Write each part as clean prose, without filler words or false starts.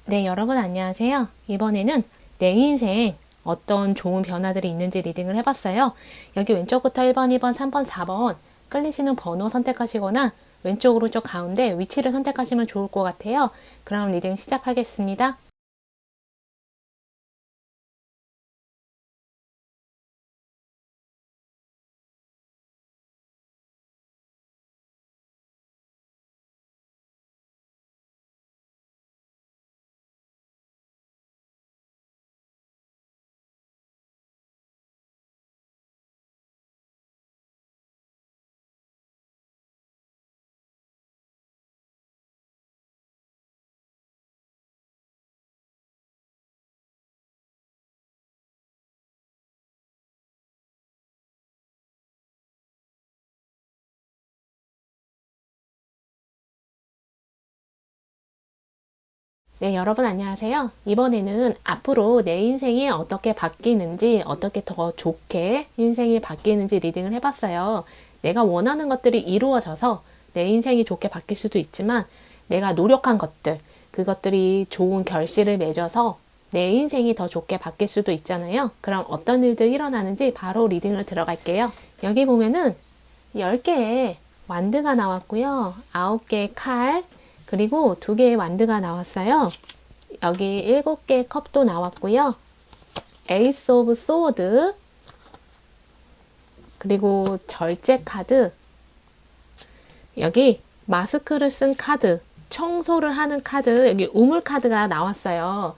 네, 여러분 안녕하세요. 이번에는 내 인생 어떤 좋은 변화들이 있는지 리딩을 해봤어요. 여기 왼쪽부터 1번, 2번, 3번, 4번 끌리시는 번호 선택하시거나 왼쪽으로 쪽 가운데 위치를 선택하시면 좋을 것 같아요. 그럼 리딩 시작하겠습니다. 네, 여러분 안녕하세요. 이번에는 앞으로 내 인생이 어떻게 바뀌는지, 어떻게 더 좋게 인생이 바뀌는지 리딩을 해봤어요. 내가 원하는 것들이 이루어져서 내 인생이 좋게 바뀔 수도 있지만, 내가 노력한 것들, 그것들이 좋은 결실을 맺어서 내 인생이 더 좋게 바뀔 수도 있잖아요. 그럼 어떤 일들이 일어나는지 바로 리딩을 들어갈게요. 여기 보면은 10개의 완드가 나왔고요. 9개의 칼, 그리고 2개의 완드가 나왔어요. 여기 7개의 컵도 나왔고요. 에이스 오브 소드, 그리고 절제 카드, 여기 마스크를 쓴 카드, 청소를 하는 카드, 여기 우물 카드가 나왔어요.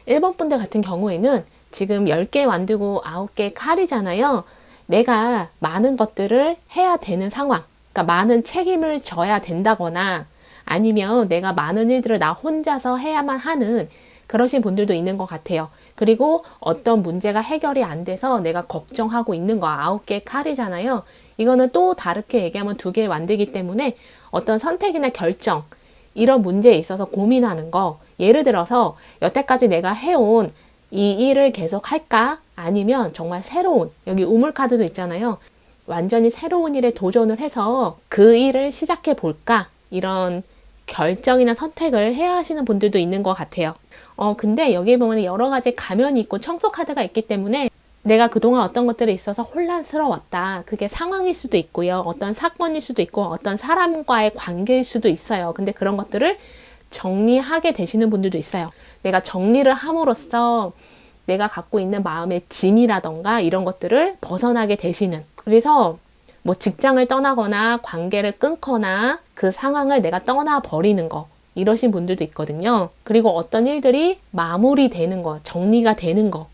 1번 분들 같은 경우에는 지금 10개 완드고 9개 칼이잖아요. 내가 많은 것들을 해야 되는 상황, 그러니까 많은 책임을 져야 된다거나 아니면 내가 많은 일들을 나 혼자서 해야만 하는 그러신 분들도 있는 것 같아요. 그리고 어떤 문제가 해결이 안 돼서 내가 걱정하고 있는 거 9개 칼이잖아요. 이거는 또 다르게 얘기하면 2개 완드기 때문에 어떤 선택이나 결정, 이런 문제에 있어서 고민하는 거, 예를 들어서 여태까지 내가 해온 이 일을 계속 할까? 아니면 정말 새로운, 여기 우물카드도 있잖아요. 완전히 새로운 일에 도전을 해서 그 일을 시작해 볼까? 이런 결정이나 선택을 해야 하시는 분들도 있는 것 같아요. 근데 여기 보면 여러 가지 가면이 있고 청소 카드가 있기 때문에 내가 그동안 어떤 것들이 있어서 혼란스러웠다. 그게 상황일 수도 있고요. 어떤 사건일 수도 있고 어떤 사람과의 관계일 수도 있어요. 근데 그런 것들을 정리하게 되시는 분들도 있어요. 내가 정리를 함으로써 내가 갖고 있는 마음의 짐이라던가 이런 것들을 벗어나게 되시는. 그래서 뭐 직장을 떠나거나 관계를 끊거나 그 상황을 내가 떠나버리는 거. 이러신 분들도 있거든요. 그리고 어떤 일들이 마무리되는 거, 정리가 되는 거.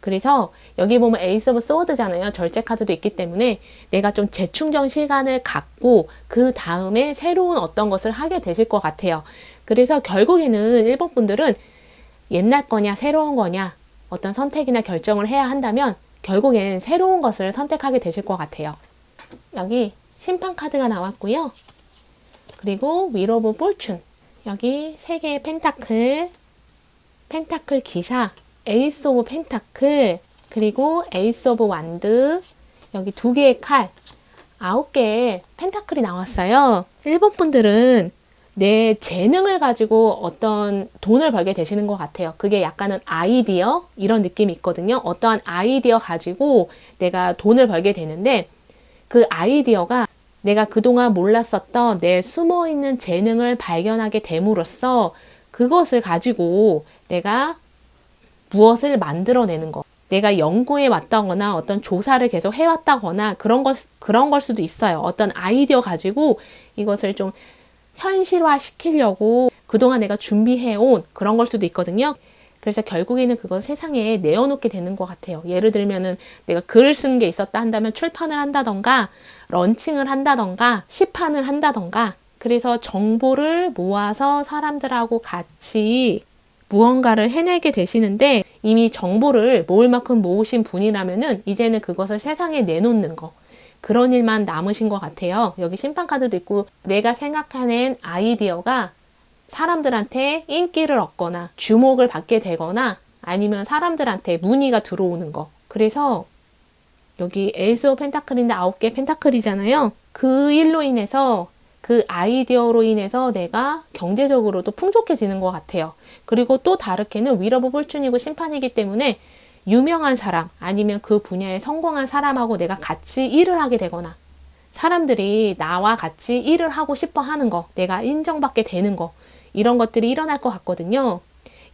그래서 여기 보면 에이스 오브 소드잖아요. 절제 카드도 있기 때문에 내가 좀 재충전 시간을 갖고 그 다음에 새로운 어떤 것을 하게 되실 것 같아요. 그래서 결국에는 1번 분들은 옛날 거냐 새로운 거냐 어떤 선택이나 결정을 해야 한다면 결국엔 새로운 것을 선택하게 되실 것 같아요. 여기 심판 카드가 나왔고요. 그리고 윌 오브 포춘, 여기 3개의 펜타클, 펜타클 기사, 에이스 오브 펜타클, 그리고 에이스 오브 완드, 여기 2개의 칼, 9개의 펜타클이 나왔어요. 1번 분들은 내 재능을 가지고 어떤 돈을 벌게 되시는 것 같아요. 그게 약간은 아이디어 이런 느낌이 있거든요. 어떠한 아이디어 가지고 내가 돈을 벌게 되는데 그 아이디어가 내가 그동안 몰랐었던 내 숨어있는 재능을 발견하게 됨으로써 그것을 가지고 내가 무엇을 만들어내는 거. 내가 연구해 왔다거나 어떤 조사를 계속 해왔다거나 그런 걸 수도 있어요. 어떤 아이디어 가지고 이것을 좀 현실화 시키려고 그동안 내가 준비해온 그런 걸 수도 있거든요. 그래서 결국에는 그걸 세상에 내어놓게 되는 것 같아요. 예를 들면은 내가 글을 쓴 게 있었다 한다면 출판을 한다던가 런칭을 한다던가 시판을 한다던가 그래서 정보를 모아서 사람들하고 같이 무언가를 해내게 되시는데 이미 정보를 모을 만큼 모으신 분이라면은 이제는 그것을 세상에 내놓는 거. 그런 일만 남으신 것 같아요. 여기 심판 카드도 있고 내가 생각해낸 아이디어가 사람들한테 인기를 얻거나 주목을 받게 되거나 아니면 사람들한테 문의가 들어오는 거. 그래서 여기 에이스 오브 펜타클인데 9개 펜타클이잖아요. 그 일로 인해서 그 아이디어로 인해서 내가 경제적으로도 풍족해지는 것 같아요. 그리고 또 다르게는 윌 오브 포춘이고 심판이기 때문에 유명한 사람 아니면 그 분야에 성공한 사람하고 내가 같이 일을 하게 되거나 사람들이 나와 같이 일을 하고 싶어 하는 거, 내가 인정받게 되는 거, 이런 것들이 일어날 것 같거든요.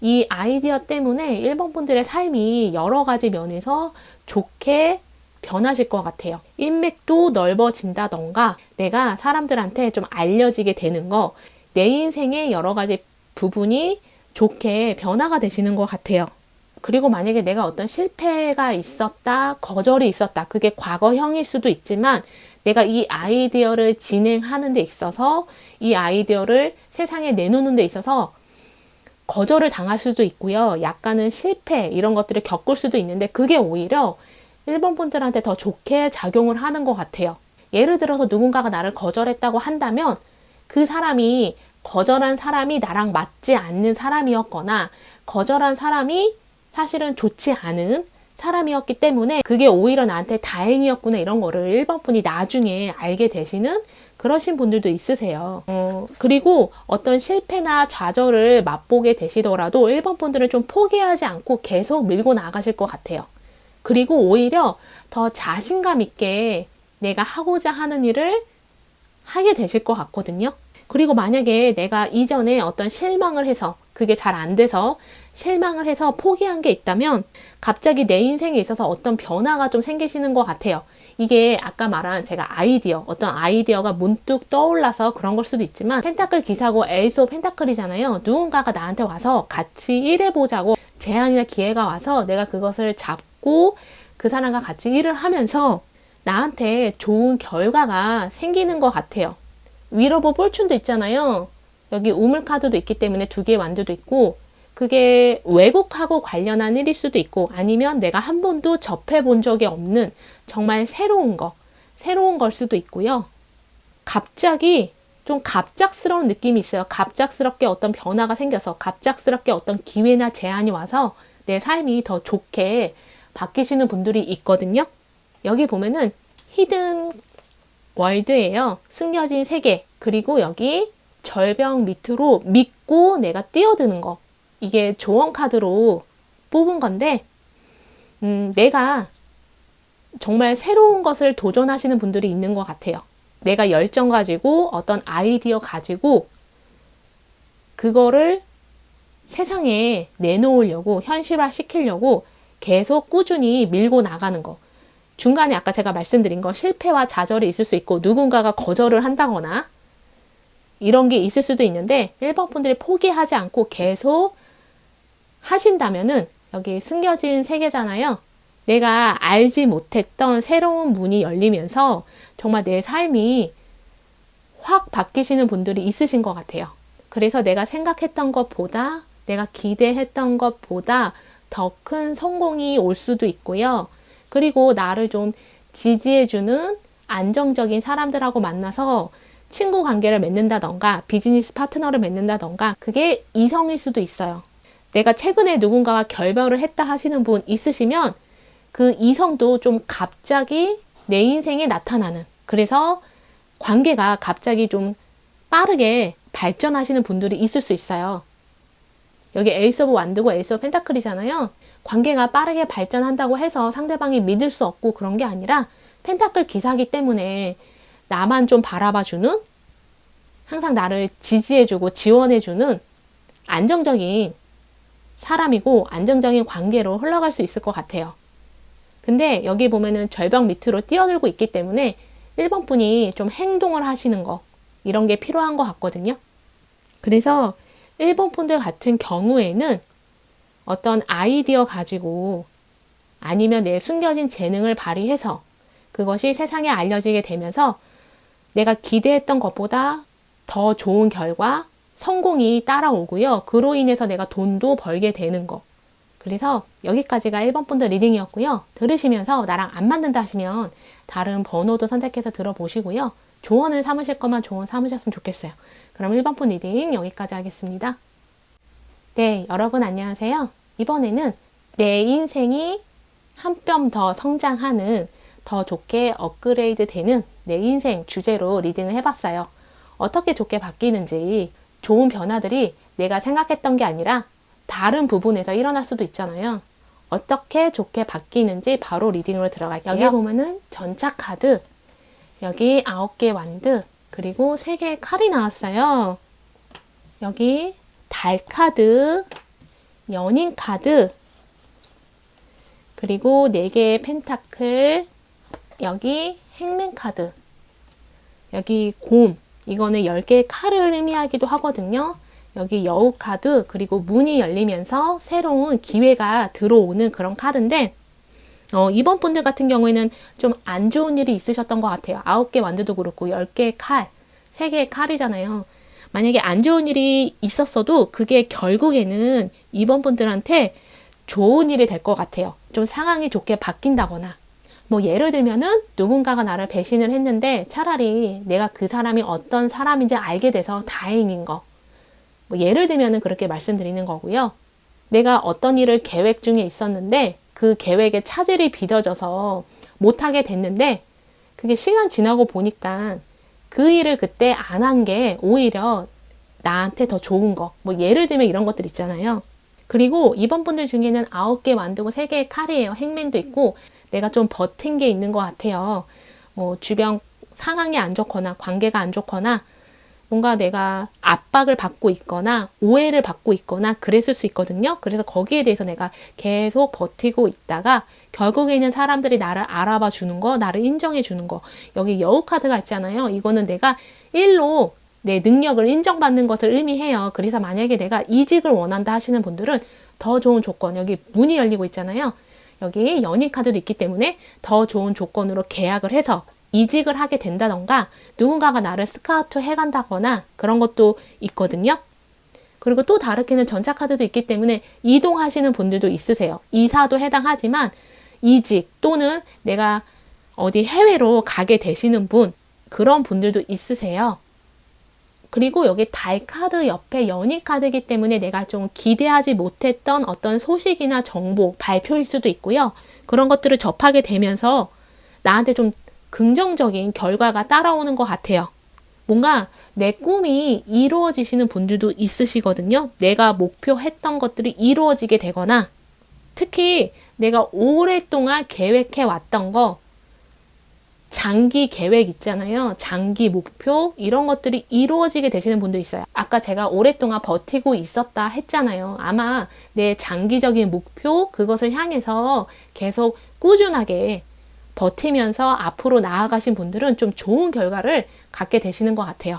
이 아이디어 때문에 1번 분들의 삶이 여러 가지 면에서 좋게 변하실 것 같아요. 인맥도 넓어진다던가 내가 사람들한테 좀 알려지게 되는 거, 내 인생의 여러 가지 부분이 좋게 변화가 되시는 것 같아요. 그리고 만약에 내가 어떤 실패가 있었다, 거절이 있었다, 그게 과거형일 수도 있지만 내가 이 아이디어를 진행하는 데 있어서 이 아이디어를 세상에 내놓는 데 있어서 거절을 당할 수도 있고요. 약간은 실패 이런 것들을 겪을 수도 있는데 그게 오히려 1번 분들한테 더 좋게 작용을 하는 것 같아요. 예를 들어서 누군가가 나를 거절했다고 한다면 그 사람이 거절한 사람이 나랑 맞지 않는 사람이었거나 거절한 사람이 사실은 좋지 않은 사람이었기 때문에 그게 오히려 나한테 다행이었구나 이런 거를 1번 분이 나중에 알게 되시는 그러신 분들도 있으세요. 그리고 어떤 실패나 좌절을 맛보게 되시더라도 1번 분들은 좀 포기하지 않고 계속 밀고 나가실 것 같아요. 그리고 오히려 더 자신감 있게 내가 하고자 하는 일을 하게 되실 것 같거든요. 그리고 만약에 내가 이전에 어떤 실망을 해서 그게 잘 안 돼서 실망을 해서 포기한 게 있다면 갑자기 내 인생에 있어서 어떤 변화가 좀 생기시는 것 같아요. 이게 아까 말한 제가 아이디어, 어떤 아이디어가 문득 떠올라서 그런 걸 수도 있지만 펜타클 기사고 에이스 오브 펜타클이잖아요. 누군가가 나한테 와서 같이 일해보자고 제안이나 기회가 와서 내가 그것을 잡고 그 사람과 같이 일을 하면서 나한테 좋은 결과가 생기는 것 같아요. 윌 오브 포춘도 있잖아요. 여기 우물 카드도 있기 때문에 2개의 완두도 있고 그게 외국하고 관련한 일일 수도 있고 아니면 내가 한 번도 접해본 적이 없는 정말 새로운 걸 수도 있고요. 갑자기 좀 갑작스러운 느낌이 있어요. 갑작스럽게 어떤 변화가 생겨서 갑작스럽게 어떤 기회나 제안이 와서 내 삶이 더 좋게 바뀌시는 분들이 있거든요. 여기 보면은 히든 월드예요. 숨겨진 세계. 그리고 여기 절벽 밑으로 믿고 내가 뛰어드는 거. 이게 조언 카드로 뽑은 건데 내가 정말 새로운 것을 도전하시는 분들이 있는 것 같아요. 내가 열정 가지고 어떤 아이디어 가지고 그거를 세상에 내놓으려고 현실화 시키려고 계속 꾸준히 밀고 나가는 거. 중간에 아까 제가 말씀드린 거 실패와 좌절이 있을 수 있고 누군가가 거절을 한다거나 이런 게 있을 수도 있는데 1번 분들이 포기하지 않고 계속 하신다면은 여기 숨겨진 세계잖아요. 내가 알지 못했던 새로운 문이 열리면서 정말 내 삶이 확 바뀌시는 분들이 있으신 것 같아요. 그래서 내가 생각했던 것보다 내가 기대했던 것보다 더 큰 성공이 올 수도 있고요. 그리고 나를 좀 지지해주는 안정적인 사람들하고 만나서 친구 관계를 맺는다던가 비즈니스 파트너를 맺는다던가 그게 이성일 수도 있어요. 내가 최근에 누군가와 결별을 했다 하시는 분 있으시면 그 이성도 좀 갑자기 내 인생에 나타나는 그래서 관계가 갑자기 좀 빠르게 발전하시는 분들이 있을 수 있어요. 여기 에이스 오브 완드고 에이스 오브 펜타클이잖아요. 관계가 빠르게 발전한다고 해서 상대방이 믿을 수 없고 그런 게 아니라 펜타클 기사기 때문에 나만 좀 바라봐주는 항상 나를 지지해주고 지원해주는 안정적인 사람이고 안정적인 관계로 흘러갈 수 있을 것 같아요. 근데 여기 보면은 절벽 밑으로 뛰어들고 있기 때문에 1번 분이 좀 행동을 하시는 거 이런 게 필요한 것 같거든요. 그래서 1번 분들 같은 경우에는 어떤 아이디어 가지고 아니면 내 숨겨진 재능을 발휘해서 그것이 세상에 알려지게 되면서 내가 기대했던 것보다 더 좋은 결과, 성공이 따라오고요. 그로 인해서 내가 돈도 벌게 되는 거. 그래서 여기까지가 1번 분들 리딩이었고요. 들으시면서 나랑 안 맞는다 하시면 다른 번호도 선택해서 들어보시고요. 조언을 삼으실 것만 조언 삼으셨으면 좋겠어요. 그럼 1번 분 리딩 여기까지 하겠습니다. 네, 여러분 안녕하세요. 이번에는 내 인생이 한 뼘 더 성장하는 더 좋게 업그레이드 되는 내 인생 주제로 리딩을 해봤어요. 어떻게 좋게 바뀌는지, 좋은 변화들이 내가 생각했던 게 아니라 다른 부분에서 일어날 수도 있잖아요. 어떻게 좋게 바뀌는지 바로 리딩으로 들어갈게요. 여기 보면은 전차 카드, 여기 9개 완드, 그리고 3개의 칼이 나왔어요. 여기 달 카드, 연인 카드, 그리고 4개의 펜타클, 여기 행맨 카드, 여기 곰, 이거는 10개의 칼을 의미하기도 하거든요. 여기 여우 카드, 그리고 문이 열리면서 새로운 기회가 들어오는 그런 카드인데, 이번 분들 같은 경우에는 좀 안 좋은 일이 있으셨던 것 같아요. 9개 완드도 그렇고 10개의 칼, 3개의 칼이잖아요. 만약에 안 좋은 일이 있었어도 그게 결국에는 이번 분들한테 좋은 일이 될 것 같아요. 좀 상황이 좋게 바뀐다거나. 뭐 예를 들면은 누군가가 나를 배신을 했는데 차라리 내가 그 사람이 어떤 사람인지 알게 돼서 다행인 거. 뭐 예를 들면은 그렇게 말씀드리는 거고요. 내가 어떤 일을 계획 중에 있었는데 그 계획에 차질이 빚어져서 못하게 됐는데 그게 시간 지나고 보니까 그 일을 그때 안 한 게 오히려 나한테 더 좋은 거. 뭐 예를 들면 이런 것들 있잖아요. 그리고 이번 분들 중에는 9개 완두고 3개의 칼이에요. 행맨도 있고 내가 좀 버틴 게 있는 것 같아요. 뭐 주변 상황이 안 좋거나 관계가 안 좋거나 뭔가 내가 압박을 받고 있거나 오해를 받고 있거나 그랬을 수 있거든요. 그래서 거기에 대해서 내가 계속 버티고 있다가 결국에는 사람들이 나를 알아봐 주는 거, 나를 인정해 주는 거. 여기 여우 카드가 있잖아요. 이거는 내가 일로 내 능력을 인정받는 것을 의미해요. 그래서 만약에 내가 이직을 원한다 하시는 분들은 더 좋은 조건, 여기 문이 열리고 있잖아요. 여기 연인 카드도 있기 때문에 더 좋은 조건으로 계약을 해서 이직을 하게 된다던가 누군가가 나를 스카우트 해간다거나 그런 것도 있거든요. 그리고 또 다르게는 전차 카드도 있기 때문에 이동하시는 분들도 있으세요. 이사도 해당하지만 이직 또는 내가 어디 해외로 가게 되시는 분, 그런 분들도 있으세요. 그리고 여기 달 카드 옆에 연인 카드이기 때문에 내가 좀 기대하지 못했던 어떤 소식이나 정보, 발표일 수도 있고요. 그런 것들을 접하게 되면서 나한테 좀 긍정적인 결과가 따라오는 것 같아요. 뭔가 내 꿈이 이루어지시는 분들도 있으시거든요. 내가 목표했던 것들이 이루어지게 되거나 특히 내가 오랫동안 계획해 왔던 거, 장기 계획 있잖아요. 장기 목표 이런 것들이 이루어지게 되시는 분도 있어요. 아까 제가 오랫동안 버티고 있었다 했잖아요. 아마 내 장기적인 목표 그것을 향해서 계속 꾸준하게 버티면서 앞으로 나아가신 분들은 좀 좋은 결과를 갖게 되시는 것 같아요.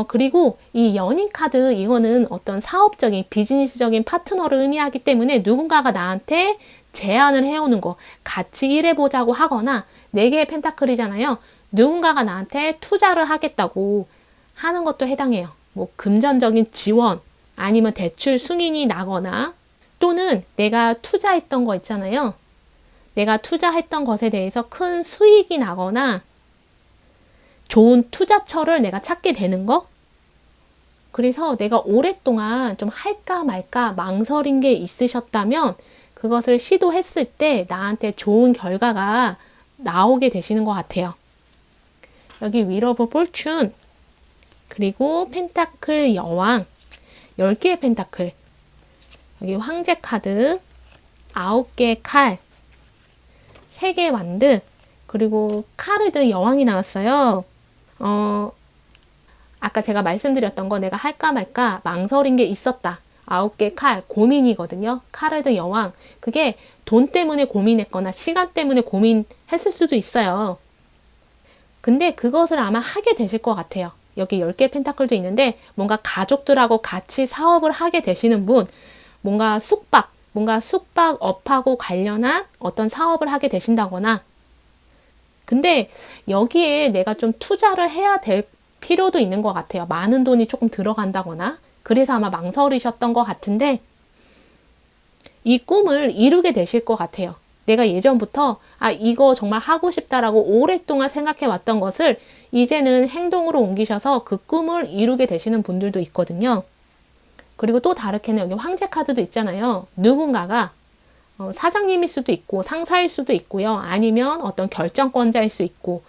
그리고 이 연인 카드 이거는 어떤 사업적인 비즈니스적인 파트너를 의미하기 때문에 누군가가 나한테 제안을 해오는 거, 같이 일해보자고 하거나 4개의 펜타클이잖아요. 누군가가 나한테 투자를 하겠다고 하는 것도 해당해요. 뭐 금전적인 지원 아니면 대출 승인이 나거나 또는 내가 투자했던 거 있잖아요. 내가 투자했던 것에 대해서 큰 수익이 나거나 좋은 투자처를 내가 찾게 되는 거. 그래서 내가 오랫동안 좀 할까 말까 망설인 게 있으셨다면 그것을 시도했을 때 나한테 좋은 결과가 나오게 되시는 것 같아요. 여기 윌 오브 포춘, 그리고 펜타클 여왕, 10개의 펜타클, 여기 황제 카드, 9개의 칼, 3개의 완드, 그리고 칼을 든 여왕이 나왔어요. 아까 제가 말씀드렸던 거 내가 할까 말까 망설인 게 있었다. 9개 칼, 고민이거든요. 칼을 든 여왕. 그게 돈 때문에 고민했거나 시간 때문에 고민했을 수도 있어요. 근데 그것을 아마 하게 되실 것 같아요. 여기 10개 펜타클도 있는데 뭔가 가족들하고 같이 사업을 하게 되시는 분, 뭔가 숙박업하고 관련한 어떤 사업을 하게 되신다거나 근데 여기에 내가 좀 투자를 해야 될 필요도 있는 것 같아요. 많은 돈이 조금 들어간다거나 그래서 아마 망설이셨던 것 같은데 이 꿈을 이루게 되실 것 같아요. 내가 예전부터 이거 정말 하고 싶다라고 오랫동안 생각해 왔던 것을 이제는 행동으로 옮기셔서 그 꿈을 이루게 되시는 분들도 있거든요. 그리고 또 다르게는 여기 황제 카드도 있잖아요. 누군가가 사장님일 수도 있고 상사일 수도 있고요. 아니면 어떤 결정권자일 수 있고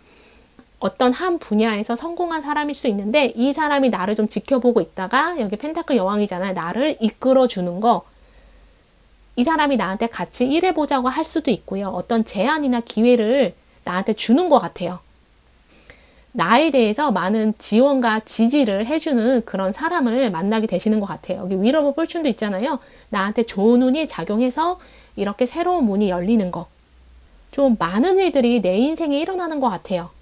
어떤 한 분야에서 성공한 사람일 수 있는데 이 사람이 나를 좀 지켜보고 있다가 여기 펜타클 여왕이잖아요. 나를 이끌어 주는 거. 이 사람이 나한테 같이 일해보자고 할 수도 있고요. 어떤 제안이나 기회를 나한테 주는 것 같아요. 나에 대해서 많은 지원과 지지를 해주는 그런 사람을 만나게 되시는 것 같아요. 여기 윌 오브 포춘도 있잖아요. 나한테 좋은 운이 작용해서 이렇게 새로운 문이 열리는 거. 좀 많은 일들이 내 인생에 일어나는 것 같아요.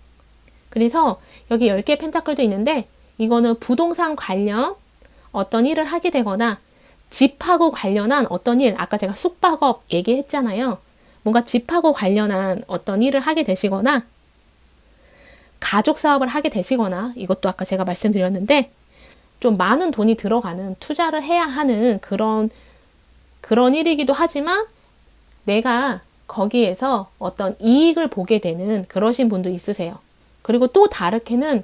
그래서 여기 10개의 펜타클도 있는데 이거는 부동산 관련 어떤 일을 하게 되거나 집하고 관련한 어떤 일, 아까 제가 숙박업 얘기했잖아요. 뭔가 집하고 관련한 어떤 일을 하게 되시거나 가족 사업을 하게 되시거나 이것도 아까 제가 말씀드렸는데 좀 많은 돈이 들어가는 투자를 해야 하는 그런 일이기도 하지만 내가 거기에서 어떤 이익을 보게 되는 그러신 분도 있으세요. 그리고 또 다르게는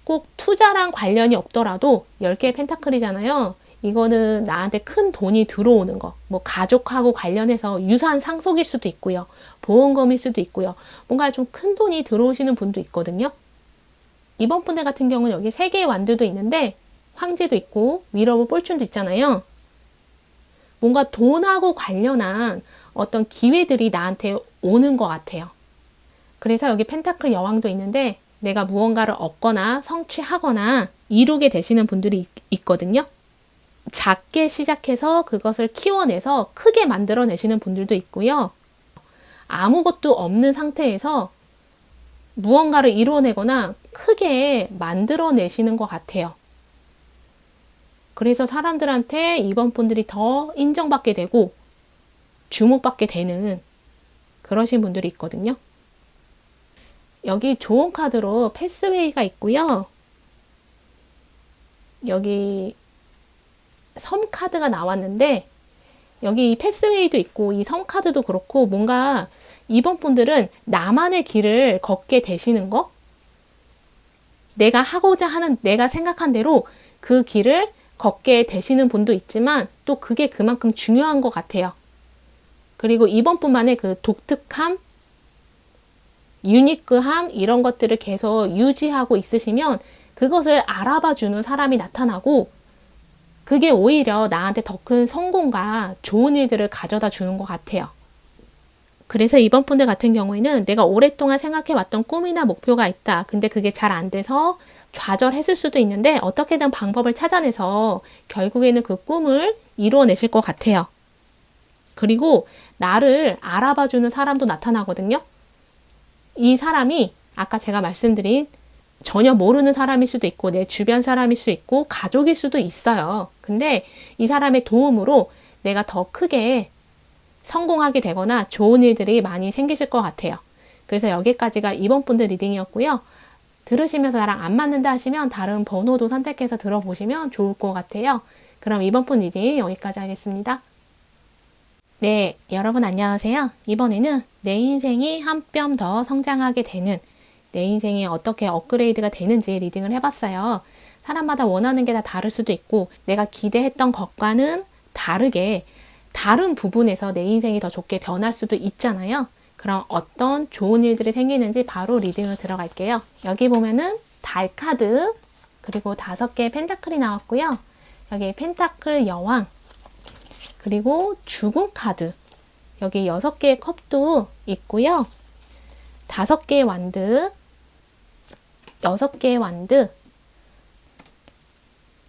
꼭 투자랑 관련이 없더라도 10개의 펜타클이잖아요. 이거는 나한테 큰 돈이 들어오는 거, 뭐 가족하고 관련해서 유산 상속일 수도 있고요. 보험금일 수도 있고요. 뭔가 좀 큰 돈이 들어오시는 분도 있거든요. 이번 분들 같은 경우는 여기 3개의 완두도 있는데 황제도 있고 윌 오브 포춘도 있잖아요. 뭔가 돈하고 관련한 어떤 기회들이 나한테 오는 것 같아요. 그래서 여기 펜타클 여왕도 있는데 내가 무언가를 얻거나 성취하거나 이루게 되시는 분들이 있거든요. 작게 시작해서 그것을 키워내서 크게 만들어내시는 분들도 있고요. 아무것도 없는 상태에서 무언가를 이루어내거나 크게 만들어내시는 것 같아요. 그래서 사람들한테 이번 분들이 더 인정받게 되고 주목받게 되는 그러신 분들이 있거든요. 여기 좋은 카드로 패스웨이가 있고요. 여기 섬 카드가 나왔는데 여기 이 패스웨이도 있고 이 섬 카드도 그렇고 뭔가 이번 분들은 나만의 길을 걷게 되시는 거? 내가 하고자 하는 내가 생각한 대로 그 길을 걷게 되시는 분도 있지만 또 그게 그만큼 중요한 것 같아요. 그리고 이번 분만의 그 독특함, 유니크함 이런 것들을 계속 유지하고 있으시면 그것을 알아봐주는 사람이 나타나고 그게 오히려 나한테 더 큰 성공과 좋은 일들을 가져다 주는 것 같아요. 그래서 이번 분들 같은 경우에는 내가 오랫동안 생각해왔던 꿈이나 목표가 있다. 근데 그게 잘 안 돼서 좌절했을 수도 있는데 어떻게든 방법을 찾아내서 결국에는 그 꿈을 이루어내실 것 같아요. 그리고 나를 알아봐주는 사람도 나타나거든요. 이 사람이 아까 제가 말씀드린 전혀 모르는 사람일 수도 있고 내 주변 사람일 수 있고 가족일 수도 있어요. 근데 이 사람의 도움으로 내가 더 크게 성공하게 되거나 좋은 일들이 많이 생기실 것 같아요. 그래서 여기까지가 이번 분들 리딩이었고요. 들으시면서 나랑 안 맞는다 하시면 다른 번호도 선택해서 들어보시면 좋을 것 같아요. 그럼 이번 분 리딩 여기까지 하겠습니다. 네, 여러분 안녕하세요. 이번에는 내 인생이 한 뼘 더 성장하게 되는 내 인생이 어떻게 업그레이드가 되는지 리딩을 해봤어요. 사람마다 원하는 게 다 다를 수도 있고 내가 기대했던 것과는 다르게 다른 부분에서 내 인생이 더 좋게 변할 수도 있잖아요. 그럼 어떤 좋은 일들이 생기는지 바로 리딩을 들어갈게요. 여기 보면은 달 카드 그리고 5개의 펜타클이 나왔고요. 여기 펜타클 여왕 그리고 죽음 카드 여기 6개의 컵도 있고요. 5개의 완드 6개의 완드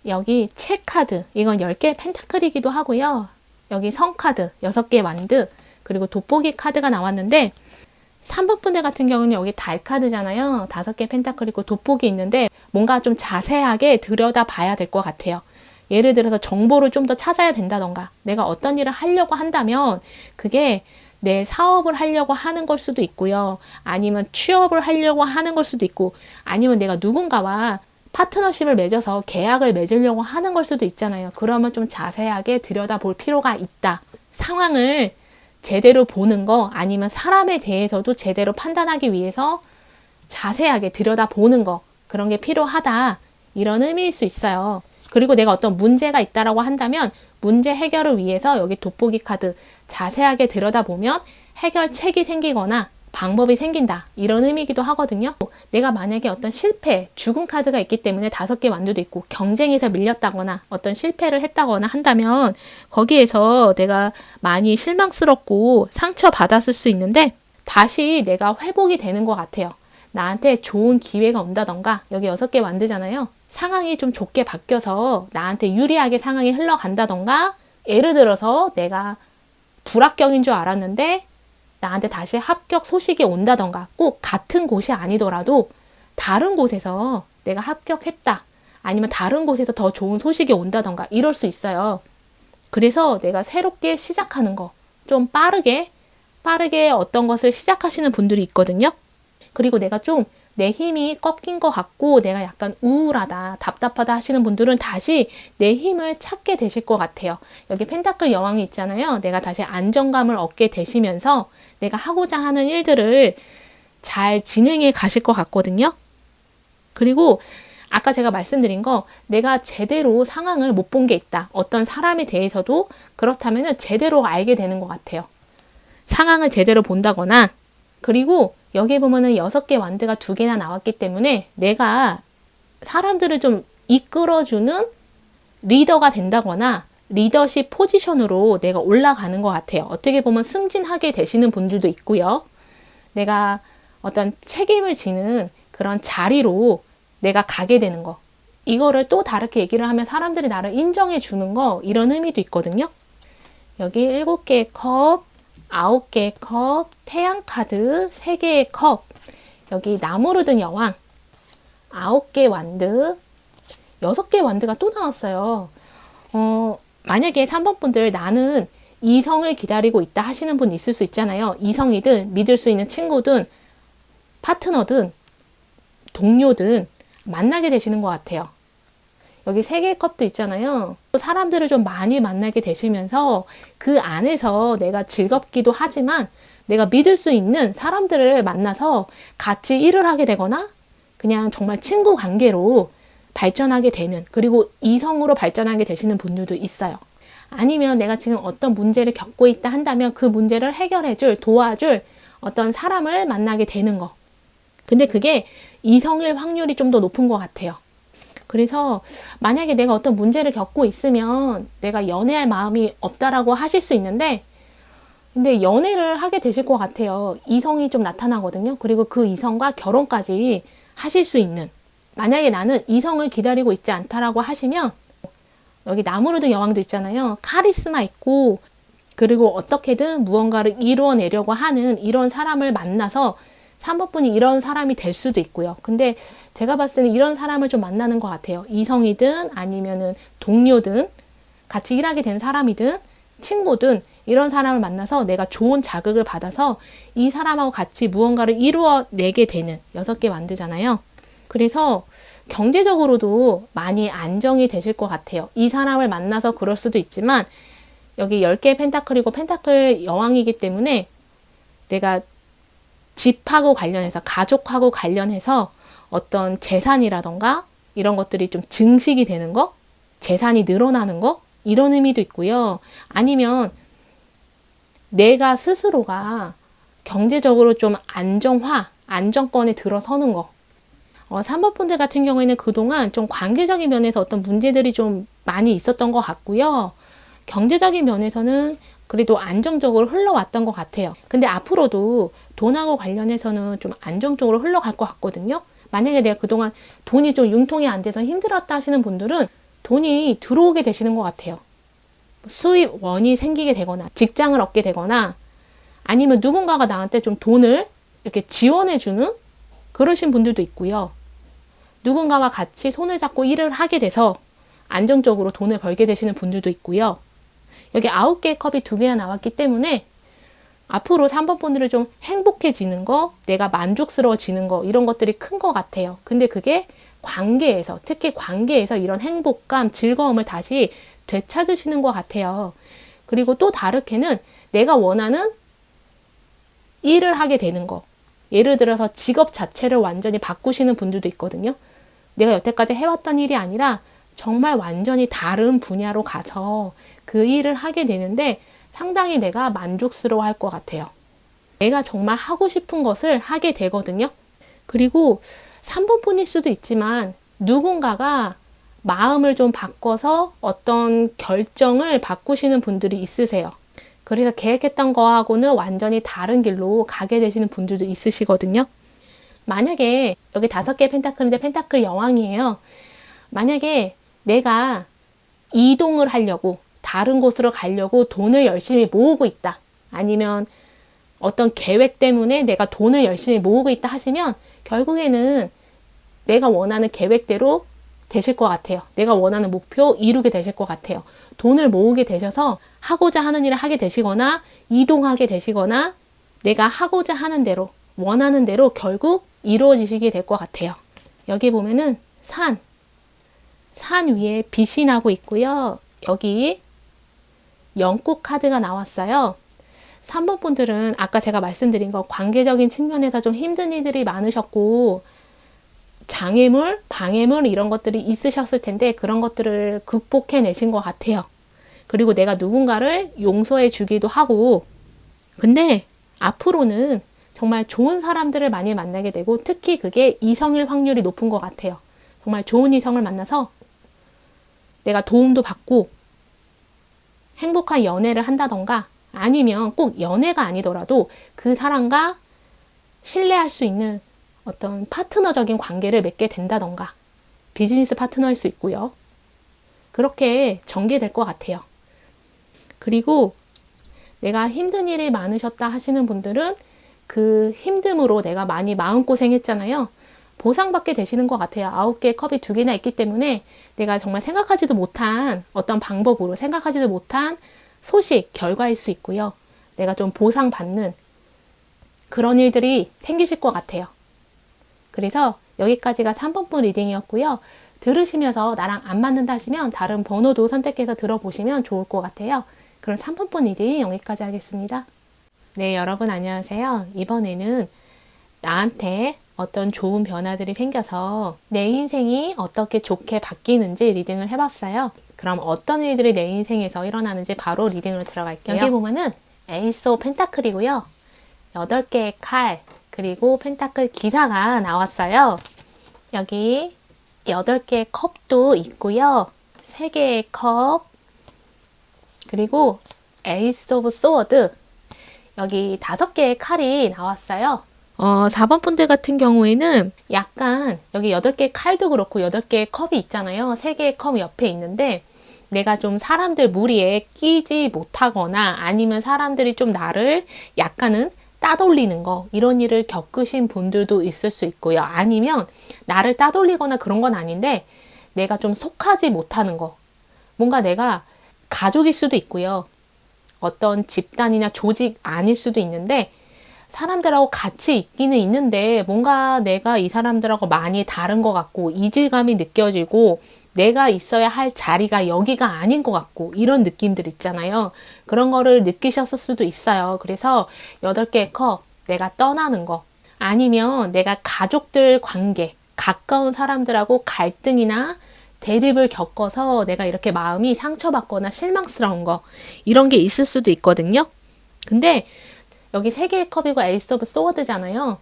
여기 책 카드 이건 10개의 펜타클이기도 하고요. 여기 성 카드 6개의 완드 그리고 돋보기 카드가 나왔는데 3번 분들 같은 경우는 여기 달 카드잖아요. 5개의 펜타클 있고 돋보기 있는데 뭔가 좀 자세하게 들여다 봐야 될 것 같아요. 예를 들어서 정보를 좀 더 찾아야 된다던가 내가 어떤 일을 하려고 한다면 그게 내 사업을 하려고 하는 걸 수도 있고요. 아니면 취업을 하려고 하는 걸 수도 있고 아니면 내가 누군가와 파트너십을 맺어서 계약을 맺으려고 하는 걸 수도 있잖아요. 그러면 좀 자세하게 들여다볼 필요가 있다. 상황을 제대로 보는 거 아니면 사람에 대해서도 제대로 판단하기 위해서 자세하게 들여다보는 거 그런 게 필요하다. 이런 의미일 수 있어요. 그리고 내가 어떤 문제가 있다라고 한다면 문제 해결을 위해서 여기 돋보기 카드 자세하게 들여다보면 해결책이 생기거나 방법이 생긴다. 이런 의미이기도 하거든요. 내가 만약에 어떤 실패, 죽은 카드가 있기 때문에 5개 완두도 있고 경쟁에서 밀렸다거나 어떤 실패를 했다거나 한다면 거기에서 내가 많이 실망스럽고 상처받았을 수 있는데 다시 내가 회복이 되는 것 같아요. 나한테 좋은 기회가 온다던가 여기 6개 완두잖아요. 상황이 좀 좋게 바뀌어서 나한테 유리하게 상황이 흘러간다던가 예를 들어서 내가 불합격인 줄 알았는데 나한테 다시 합격 소식이 온다던가 꼭 같은 곳이 아니더라도 다른 곳에서 내가 합격했다. 아니면 다른 곳에서 더 좋은 소식이 온다던가 이럴 수 있어요. 그래서 내가 새롭게 시작하는 거 좀 빠르게 어떤 것을 시작하시는 분들이 있거든요. 그리고 내가 좀 내 힘이 꺾인 것 같고 내가 약간 우울하다, 답답하다 하시는 분들은 다시 내 힘을 찾게 되실 것 같아요. 여기 펜타클 여왕이 있잖아요. 내가 다시 안정감을 얻게 되시면서 내가 하고자 하는 일들을 잘 진행해 가실 것 같거든요. 그리고 아까 제가 말씀드린 거 내가 제대로 상황을 못 본 게 있다. 어떤 사람에 대해서도 그렇다면 제대로 알게 되는 것 같아요. 상황을 제대로 본다거나 그리고 여기에 보면은 6개 완드가 2개나 나왔기 때문에 내가 사람들을 좀 이끌어주는 리더가 된다거나 리더십 포지션으로 내가 올라가는 것 같아요. 어떻게 보면 승진하게 되시는 분들도 있고요. 내가 어떤 책임을 지는 그런 자리로 내가 가게 되는 거. 이거를 또 다르게 얘기를 하면 사람들이 나를 인정해 주는 거 이런 의미도 있거든요. 여기 7개의 컵, 9개의 컵, 태양 카드, 3개의 컵, 여기 나무를 든 여왕, 9개 완드, 6개 완드가 또 나왔어요. 만약에 3번 분들 나는 이성을 기다리고 있다 하시는 분 있을 수 있잖아요. 이성이든 믿을 수 있는 친구든 파트너든 동료든 만나게 되시는 것 같아요. 여기 3개의 컵도 있잖아요. 사람들을 좀 많이 만나게 되시면서 그 안에서 내가 즐겁기도 하지만 내가 믿을 수 있는 사람들을 만나서 같이 일을 하게 되거나 그냥 정말 친구 관계로 발전하게 되는 그리고 이성으로 발전하게 되시는 분들도 있어요. 아니면 내가 지금 어떤 문제를 겪고 있다 한다면 그 문제를 해결해줄, 도와줄 어떤 사람을 만나게 되는 거. 근데 그게 이성일 확률이 좀 더 높은 것 같아요. 그래서 만약에 내가 어떤 문제를 겪고 있으면 내가 연애할 마음이 없다라고 하실 수 있는데 근데 연애를 하게 되실 것 같아요. 이성이 좀 나타나거든요. 그리고 그 이성과 결혼까지 하실 수 있는 만약에 나는 이성을 기다리고 있지 않다라고 하시면 여기 나무로 든 여왕도 있잖아요. 카리스마 있고 그리고 어떻게든 무언가를 이루어내려고 하는 이런 사람을 만나서 3번 분이 이런 사람이 될 수도 있고요. 근데 제가 봤을 때는 이런 사람을 좀 만나는 것 같아요. 이성이든 아니면은 동료든 같이 일하게 된 사람이든 친구든 이런 사람을 만나서 내가 좋은 자극을 받아서 이 사람하고 같이 무언가를 이루어내게 되는 6개 만들잖아요. 그래서 경제적으로도 많이 안정이 되실 것 같아요. 이 사람을 만나서 그럴 수도 있지만 여기 10개의 펜타클이고 펜타클 여왕이기 때문에 내가 집하고 관련해서 가족하고 관련해서 어떤 재산이라던가 이런 것들이 좀 증식이 되는 거, 재산이 늘어나는 거 이런 의미도 있고요. 아니면 내가 스스로가 경제적으로 좀 안정권에 들어서는 거. 3번 분들 같은 경우에는 그동안 좀 관계적인 면에서 어떤 문제들이 좀 많이 있었던 것 같고요. 경제적인 면에서는 그래도 안정적으로 흘러왔던 것 같아요. 근데 앞으로도 돈하고 관련해서는 좀 안정적으로 흘러갈 것 같거든요. 만약에 내가 그동안 돈이 좀 융통이 안 돼서 힘들었다 하시는 분들은 돈이 들어오게 되시는 것 같아요. 수입원이 생기게 되거나 직장을 얻게 되거나 아니면 누군가가 나한테 좀 돈을 이렇게 지원해주는 그러신 분들도 있고요. 누군가와 같이 손을 잡고 일을 하게 돼서 안정적으로 돈을 벌게 되시는 분들도 있고요. 여기 9개의 컵이 2개나 나왔기 때문에 앞으로 3번 분들은 좀 행복해지는 거, 내가 만족스러워지는 거 이런 것들이 큰 것 같아요. 근데 그게 관계에서, 특히 관계에서 이런 행복감, 즐거움을 다시 되찾으시는 것 같아요. 그리고 또 다르게는 내가 원하는 일을 하게 되는 거. 예를 들어서 직업 자체를 완전히 바꾸시는 분들도 있거든요. 내가 여태까지 해왔던 일이 아니라 정말 완전히 다른 분야로 가서 그 일을 하게 되는데 상당히 내가 만족스러워 할 것 같아요. 내가 정말 하고 싶은 것을 하게 되거든요. 그리고 3번 분일 수도 있지만 누군가가 마음을 좀 바꿔서 어떤 결정을 바꾸시는 분들이 있으세요. 그래서 계획했던 거하고는 완전히 다른 길로 가게 되시는 분들도 있으시거든요. 만약에 여기 5개의 펜타클인데 펜타클 여왕이에요. 만약에 내가 이동을 하려고 다른 곳으로 가려고 돈을 열심히 모으고 있다. 아니면 어떤 계획 때문에 내가 돈을 열심히 모으고 있다 하시면 결국에는 내가 원하는 계획대로 되실 것 같아요. 내가 원하는 목표 이루게 되실 것 같아요. 돈을 모으게 되셔서 하고자 하는 일을 하게 되시거나 이동하게 되시거나 내가 하고자 하는 대로 원하는 대로 결국 이루어지시게 될 것 같아요. 여기 보면은 산 위에 빛이 나고 있고요. 여기 연꽃 카드가 나왔어요. 3번 분들은 아까 제가 말씀드린 거 관계적인 측면에서 좀 힘든 일들이 많으셨고 장애물, 방해물 이런 것들이 있으셨을 텐데 그런 것들을 극복해내신 것 같아요. 그리고 내가 누군가를 용서해 주기도 하고 근데 앞으로는 정말 좋은 사람들을 많이 만나게 되고 특히 그게 이성일 확률이 높은 것 같아요. 정말 좋은 이성을 만나서 내가 도움도 받고 행복한 연애를 한다던가 아니면 꼭 연애가 아니더라도 그 사람과 신뢰할 수 있는 어떤 파트너적인 관계를 맺게 된다던가 비즈니스 파트너일 수 있고요. 그렇게 전개될 것 같아요. 그리고 내가 힘든 일이 많으셨다 하시는 분들은 그 힘듦으로 내가 많이 마음고생했잖아요. 보상받게 되시는 것 같아요. 9개의 컵이 2개나 있기 때문에 내가 정말 생각하지도 못한 어떤 방법으로 생각하지도 못한 소식, 결과일 수 있고요. 내가 좀 보상받는 그런 일들이 생기실 것 같아요. 그래서 여기까지가 3번분 리딩이었고요. 들으시면서 나랑 안 맞는다 하시면 다른 번호도 선택해서 들어보시면 좋을 것 같아요. 그럼 3번분 리딩 여기까지 하겠습니다. 네, 여러분 안녕하세요. 이번에는 나한테 어떤 좋은 변화들이 생겨서 내 인생이 어떻게 좋게 바뀌는지 리딩을 해봤어요. 그럼 어떤 일들이 내 인생에서 일어나는지 바로 리딩으로 들어갈게요. 여기 보면은 에이스 오브 펜타클이고요. 8개의 칼, 그리고 펜타클 기사가 나왔어요. 여기 8개의 컵도 있고요. 3개의 컵, 그리고 에이스 오브 소워드, 여기 5개의 칼이 나왔어요. 4번 분들 같은 경우에는 약간 여기 8개의 칼도 그렇고 8개의 컵이 있잖아요. 3개의 컵 옆에 있는데 내가 좀 사람들 무리에 끼지 못하거나 아니면 사람들이 좀 나를 약간은 따돌리는 거 이런 일을 겪으신 분들도 있을 수 있고요. 아니면 나를 따돌리거나 그런 건 아닌데 내가 좀 속하지 못하는 거 뭔가 내가 가족일 수도 있고요. 어떤 집단이나 조직 아닐 수도 있는데 사람들하고 같이 있기는 있는데 뭔가 내가 이 사람들하고 많이 다른 것 같고 이질감이 느껴지고 내가 있어야 할 자리가 여기가 아닌 것 같고 이런 느낌들 있잖아요. 그런 거를 느끼셨을 수도 있어요. 그래서 8개의 컵, 내가 떠나는 거 아니면 내가 가족들 관계, 가까운 사람들하고 갈등이나 대립을 겪어서 내가 이렇게 마음이 상처받거나 실망스러운 거 이런 게 있을 수도 있거든요. 근데 여기 3개의 컵이고 에이스 오브 소워드잖아요.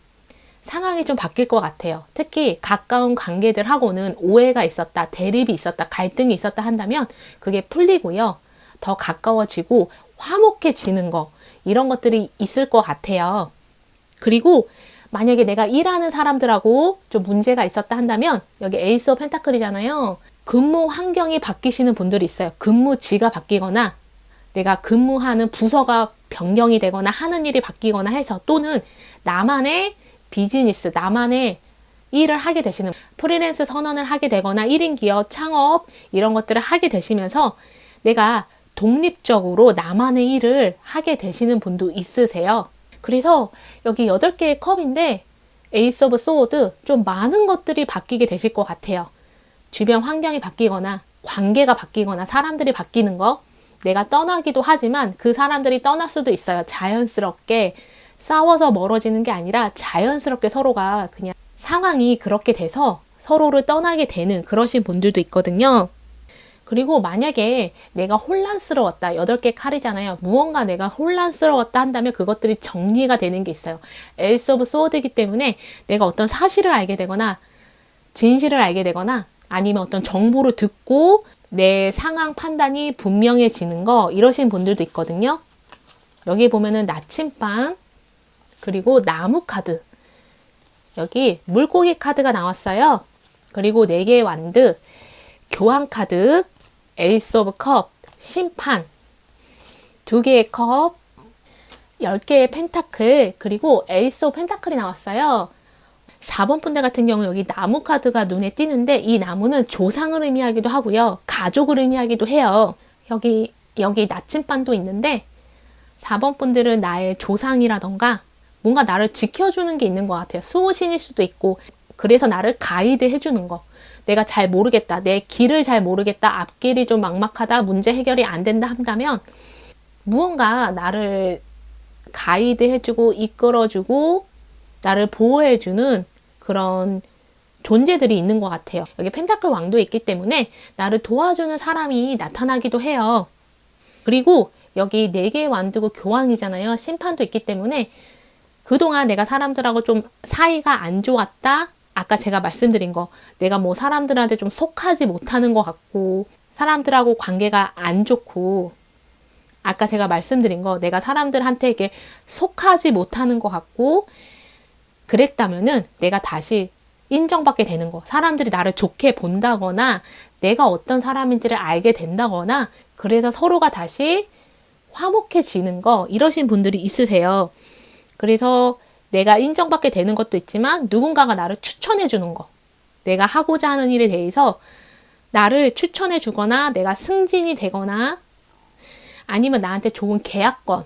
상황이 좀 바뀔 것 같아요. 특히 가까운 관계들하고는 오해가 있었다, 대립이 있었다, 갈등이 있었다 한다면 그게 풀리고요. 더 가까워지고 화목해지는 거 이런 것들이 있을 것 같아요. 그리고 만약에 내가 일하는 사람들하고 좀 문제가 있었다 한다면 여기 에이스 오브 펜타클이잖아요. 근무 환경이 바뀌시는 분들이 있어요. 근무지가 바뀌거나 내가 근무하는 부서가 변경이 되거나 하는 일이 바뀌거나 해서 또는 나만의 비즈니스, 나만의 일을 하게 되시는 프리랜스 선언을 하게 되거나 1인 기업 창업 이런 것들을 하게 되시면서 내가 독립적으로 나만의 일을 하게 되시는 분도 있으세요. 그래서 여기 8개의 컵인데 에이스 오브 소워드 좀 많은 것들이 바뀌게 되실 것 같아요. 주변 환경이 바뀌거나 관계가 바뀌거나 사람들이 바뀌는 거 내가 떠나기도 하지만 그 사람들이 떠날 수도 있어요. 자연스럽게 싸워서 멀어지는 게 아니라 자연스럽게 서로가 그냥 상황이 그렇게 돼서 서로를 떠나게 되는 그러신 분들도 있거든요. 그리고 만약에 내가 혼란스러웠다. 8개 칼이잖아요. 무언가 내가 혼란스러웠다 한다면 그것들이 정리가 되는 게 있어요. 에이스 오브 소드이기 때문에 내가 어떤 사실을 알게 되거나 진실을 알게 되거나 아니면 어떤 정보를 듣고 내 상황 판단이 분명해지는 거, 이러신 분들도 있거든요. 여기 보면은 나침반, 그리고 나무 카드, 여기 물고기 카드가 나왔어요. 그리고 4개의 완드, 교황 카드, 에이스 오브 컵, 심판, 2개의 컵, 10개의 펜타클, 그리고 에이스 오브 펜타클이 나왔어요. 4번 분들 같은 경우 여기 나무 카드가 눈에 띄는데, 이 나무는 조상을 의미하기도 하고요. 가족을 의미하기도 해요. 여기 나침반도 있는데 4번 분들은 나의 조상이라던가 뭔가 나를 지켜주는 게 있는 것 같아요. 수호신일 수도 있고, 그래서 나를 가이드 해주는 거. 내가 잘 모르겠다. 내 길을 잘 모르겠다. 앞길이 좀 막막하다. 문제 해결이 안 된다 한다면 무언가 나를 가이드 해주고 이끌어주고 나를 보호해주는 그런 존재들이 있는 것 같아요. 여기 펜타클 왕도 있기 때문에 나를 도와주는 사람이 나타나기도 해요. 그리고 여기 4개의 완두고 교황이잖아요. 심판도 있기 때문에 그동안 내가 사람들하고 좀 사이가 안 좋았다. 아까 제가 말씀드린 거, 내가 뭐 사람들한테 좀 속하지 못하는 것 같고 사람들하고 관계가 안 좋고, 아까 제가 말씀드린 거, 내가 사람들한테 이렇게 속하지 못하는 것 같고 그랬다면은 내가 다시 인정받게 되는 거, 사람들이 나를 좋게 본다거나 내가 어떤 사람인지를 알게 된다거나, 그래서 서로가 다시 화목해지는 거, 이러신 분들이 있으세요. 그래서 내가 인정받게 되는 것도 있지만 누군가가 나를 추천해 주는 거, 내가 하고자 하는 일에 대해서 나를 추천해 주거나 내가 승진이 되거나 아니면 나한테 좋은 계약권,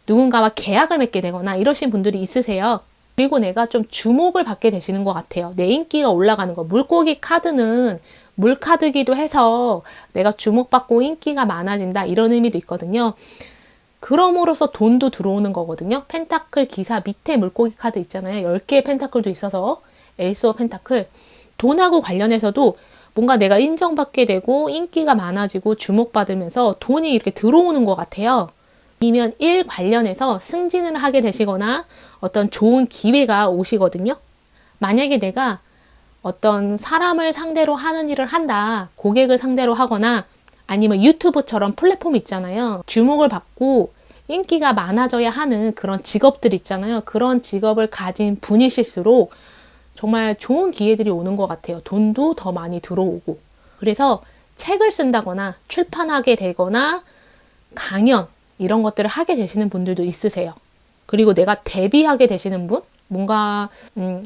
누군가와 계약을 맺게 되거나 이러신 분들이 있으세요. 그리고 내가 좀 주목을 받게 되시는 것 같아요. 내 인기가 올라가는 거. 물고기 카드는 물카드기도 해서 내가 주목받고 인기가 많아진다, 이런 의미도 있거든요. 그럼으로써 돈도 들어오는 거거든요. 펜타클 기사 밑에 물고기 카드 있잖아요. 10개의 펜타클도 있어서 에이스 오브 펜타클. 돈하고 관련해서도 뭔가 내가 인정받게 되고 인기가 많아지고 주목받으면서 돈이 이렇게 들어오는 것 같아요. 아니면 일 관련해서 승진을 하게 되시거나 어떤 좋은 기회가 오시거든요. 만약에 내가 어떤 사람을 상대로 하는 일을 한다, 고객을 상대로 하거나 아니면 유튜브처럼 플랫폼 있잖아요. 주목을 받고 인기가 많아져야 하는 그런 직업들 있잖아요. 그런 직업을 가진 분이실수록 정말 좋은 기회들이 오는 것 같아요. 돈도 더 많이 들어오고. 그래서 책을 쓴다거나 출판하게 되거나 강연, 이런 것들을 하게 되시는 분들도 있으세요. 그리고 내가 데뷔하게 되시는 분? 뭔가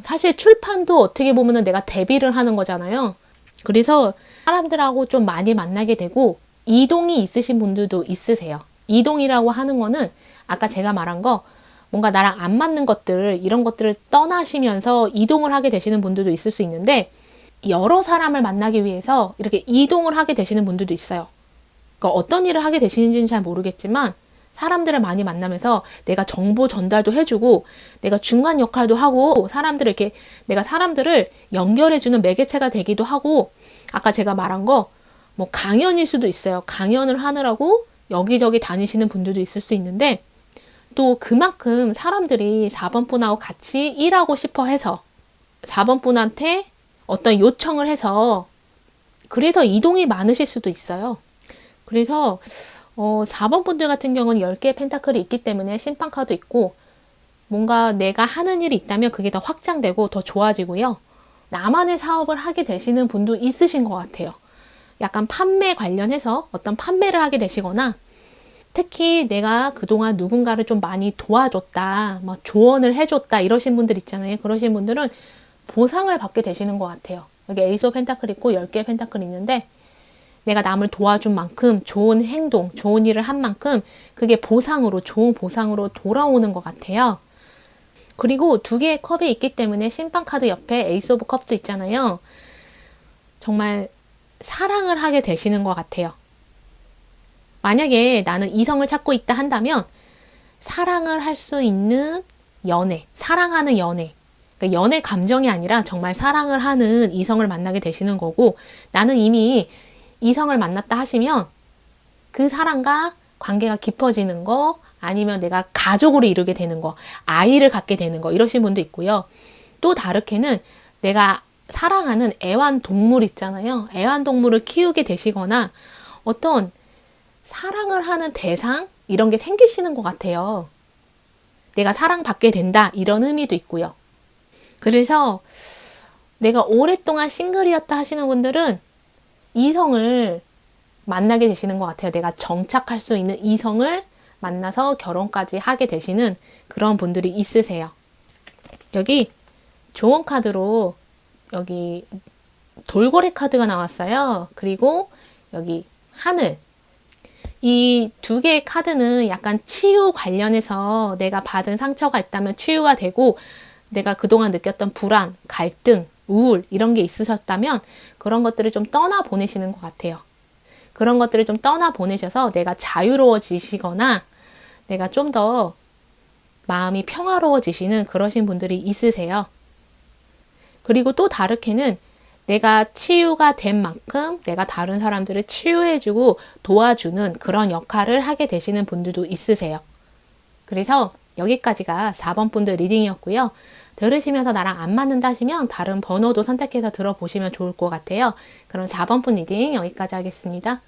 사실 출판도 어떻게 보면 내가 데뷔를 하는 거잖아요. 그래서 사람들하고 좀 많이 만나게 되고 이동이 있으신 분들도 있으세요. 이동이라고 하는 거는 아까 제가 말한 거, 뭔가 나랑 안 맞는 것들, 이런 것들을 떠나시면서 이동을 하게 되시는 분들도 있을 수 있는데, 여러 사람을 만나기 위해서 이렇게 이동을 하게 되시는 분들도 있어요. 그러니까 어떤 일을 하게 되시는지는 잘 모르겠지만 사람들을 많이 만나면서 내가 정보 전달도 해주고 내가 중간 역할도 하고 내가 사람들을 연결해주는 매개체가 되기도 하고, 아까 제가 말한 거 뭐 강연일 수도 있어요. 강연을 하느라고 여기저기 다니시는 분들도 있을 수 있는데, 또 그만큼 사람들이 4번 분하고 같이 일하고 싶어 해서 4번 분한테 어떤 요청을 해서 그래서 이동이 많으실 수도 있어요. 그래서 4번 분들 같은 경우는 10개의 펜타클이 있기 때문에 심판카도 있고, 뭔가 내가 하는 일이 있다면 그게 더 확장되고 더 좋아지고요. 나만의 사업을 하게 되시는 분도 있으신 것 같아요. 약간 판매 관련해서 어떤 판매를 하게 되시거나, 특히 내가 그동안 누군가를 좀 많이 도와줬다, 막 조언을 해줬다, 이러신 분들 있잖아요. 그러신 분들은 보상을 받게 되시는 것 같아요. 여기 에이스 오브 펜타클 있고 10개의 펜타클 있는데, 내가 남을 도와준 만큼, 좋은 행동, 좋은 일을 한 만큼 그게 보상으로, 좋은 보상으로 돌아오는 것 같아요. 그리고 2개의 컵이 있기 때문에 심판카드 옆에 에이스 오브 컵도 있잖아요. 정말 사랑을 하게 되시는 것 같아요. 만약에 나는 이성을 찾고 있다 한다면 사랑을 할 수 있는 연애, 사랑하는 연애, 그러니까 연애 감정이 아니라 정말 사랑을 하는 이성을 만나게 되시는 거고, 나는 이미 이성을 만났다 하시면 그 사람과 관계가 깊어지는 거, 아니면 내가 가족으로 이루게 되는 거, 아이를 갖게 되는 거, 이러신 분도 있고요. 또 다르게는 내가 사랑하는 애완동물 있잖아요. 애완동물을 키우게 되시거나 어떤 사랑을 하는 대상, 이런 게 생기시는 것 같아요. 내가 사랑받게 된다, 이런 의미도 있고요. 그래서 내가 오랫동안 싱글이었다 하시는 분들은 이성을 만나게 되시는 것 같아요. 내가 정착할 수 있는 이성을 만나서 결혼까지 하게 되시는 그런 분들이 있으세요. 여기 조언 카드로 여기 돌고래 카드가 나왔어요. 그리고 여기 하늘. 이 두 개의 카드는 약간 치유 관련해서 내가 받은 상처가 있다면 치유가 되고, 내가 그동안 느꼈던 불안, 갈등, 우울 이런 게 있으셨다면 그런 것들을 좀 떠나보내시는 것 같아요. 그런 것들을 좀 떠나보내셔서 내가 자유로워지시거나 내가 좀 더 마음이 평화로워지시는 그러신 분들이 있으세요. 그리고 또 다르게는 내가 치유가 된 만큼 내가 다른 사람들을 치유해주고 도와주는 그런 역할을 하게 되시는 분들도 있으세요. 그래서 여기까지가 4번 분들 리딩이었고요. 들으시면서 나랑 안 맞는다 하시면 다른 번호도 선택해서 들어보시면 좋을 것 같아요. 그럼 4번 분 리딩 여기까지 하겠습니다.